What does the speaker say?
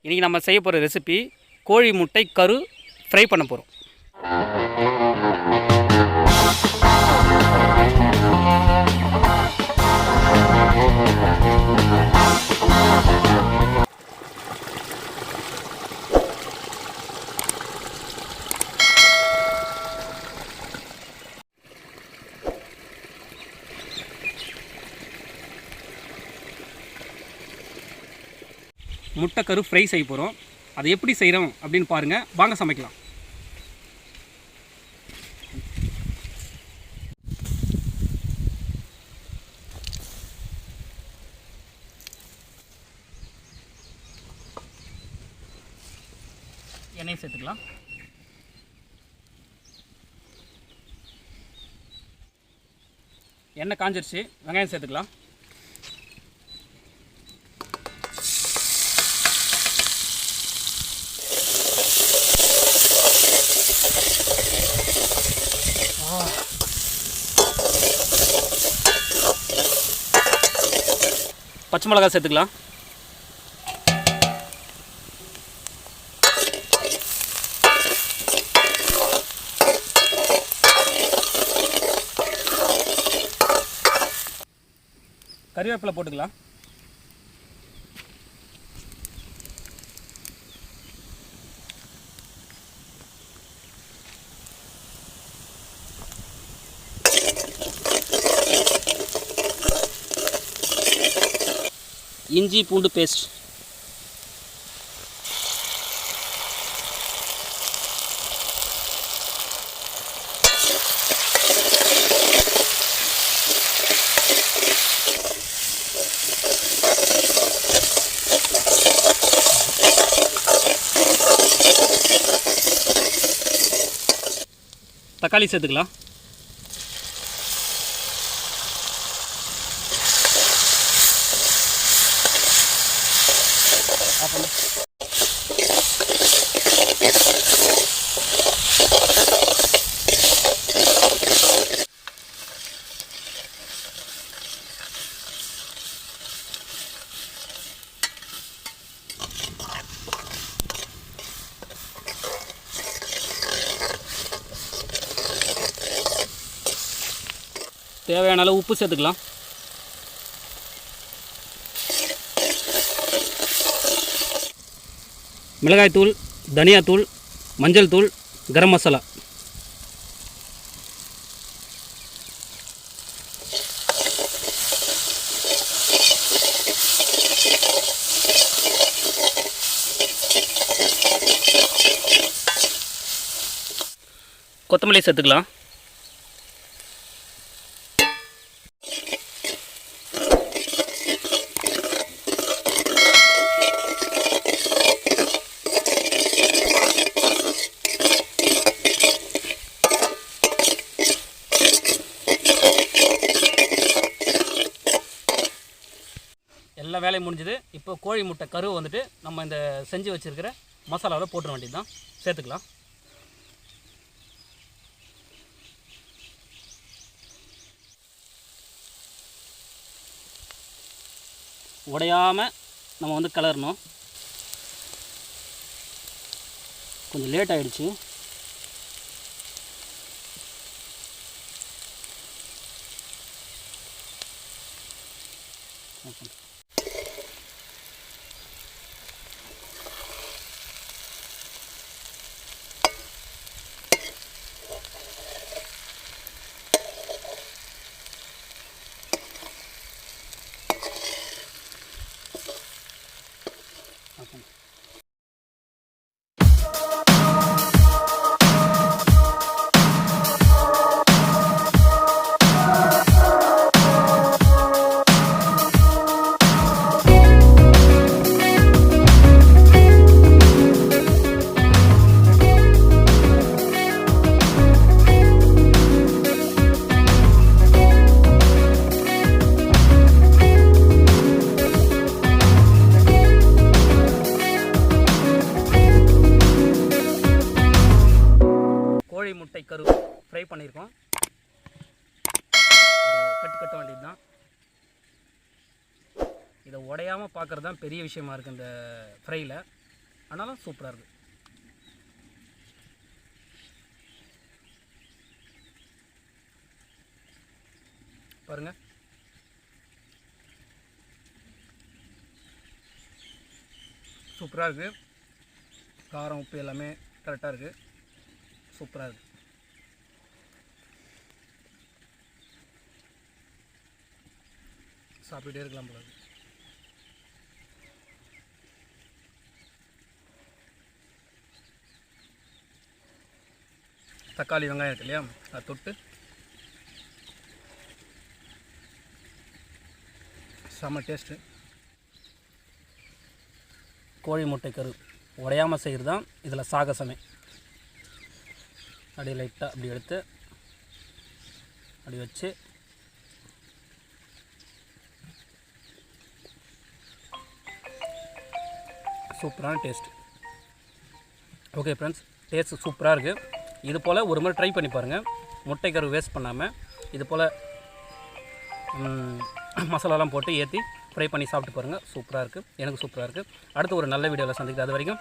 இன்றைக்கி நம்ம செய்ய போகிற ரெசிபி கோழி முட்டை கரு ஃப்ரை பண்ண போகிறோம். முட்டைக்கரு ஃப்ரை செய்ய போகிறோம். அதை எப்படி செய்கிறோம் அப்படின்னு பாருங்கள். வாங்க சமைக்கலாம். எண்ணெய் சேர்த்துக்கலாம். எண்ணெய் காஞ்சிருச்சு. வெங்காயம் சேர்த்துக்கலாம். பச்சை மிளகாய் சேர்த்துக்கலாம். கறிவேப்பிலை போட்டுக்கலாம். இஞ்சி பூண்டு பேஸ்ட், தக்காளி சேர்த்துக்கலாம். தேவையான அளவு உப்பு சேர்த்துக்கலாம். மிளகாய்த்தூள், தனியாத்தூள், மஞ்சள் தூள், கரம் மசாலா. கொத்தமல்லி சேர்த்துக்கலாம். எல்லா வேலையும் முடிஞ்சது. இப்போ கோழி முட்டை கரு வந்துட்டு நம்ம இந்த செஞ்சு வச்சுருக்கிற மசாலாவில் போட்டுற வேண்டியது தான். சேர்த்துக்கலாம். உடையாமல் நம்ம வந்து கலரணும். கொஞ்சம் லேட் ஆகிடுச்சு. முட்டை கரு ஃப்ரை பண்ணியிருக்கோம். கட்டு கட்ட வேண்டியது தான். இதை உடையாமல் பார்க்குறது தான் பெரிய விஷயமா இருக்குது இந்த ஃப்ரையில். ஆனாலும் சூப்பராக இருக்குது. பாருங்கள், சூப்பராக இருக்குது. காரம் உப்பு எல்லாமே கரெக்டாக இருக்குது. சூப்பராக இருக்குது. சாப்பிட்டுட்டே இருக்கலாம் போல. தக்காளி வெங்காயம் இருக்கு இல்லையா, அதை தொட்டு செம்ம டேஸ்ட்டு. கோழி முட்டை கரு உடையாமல் செய்கிறது தான் இதில் சாகசமே. அப்படியே லைட்டாக அப்படி எடுத்து அப்படி வச்சு சூப்பரான டேஸ்ட். ஓகே ஃப்ரெண்ட்ஸ், டேஸ்ட் சூப்பராக இருக்குது. இது போல் ஒரு முறை ட்ரை பண்ணி பாருங்கள். முட்டை கரு வேஸ்ட் பண்ணாமல் இது போல் மசாலாலாம் போட்டு ஏற்றி ஃப்ரை பண்ணி சாப்பிட்டு பாருங்கள். சூப்பராக இருக்குது. எனக்கு சூப்பராக இருக்குது. அடுத்து ஒரு நல்ல வீடியோவில் சந்திக்கிறது. அது வரைக்கும்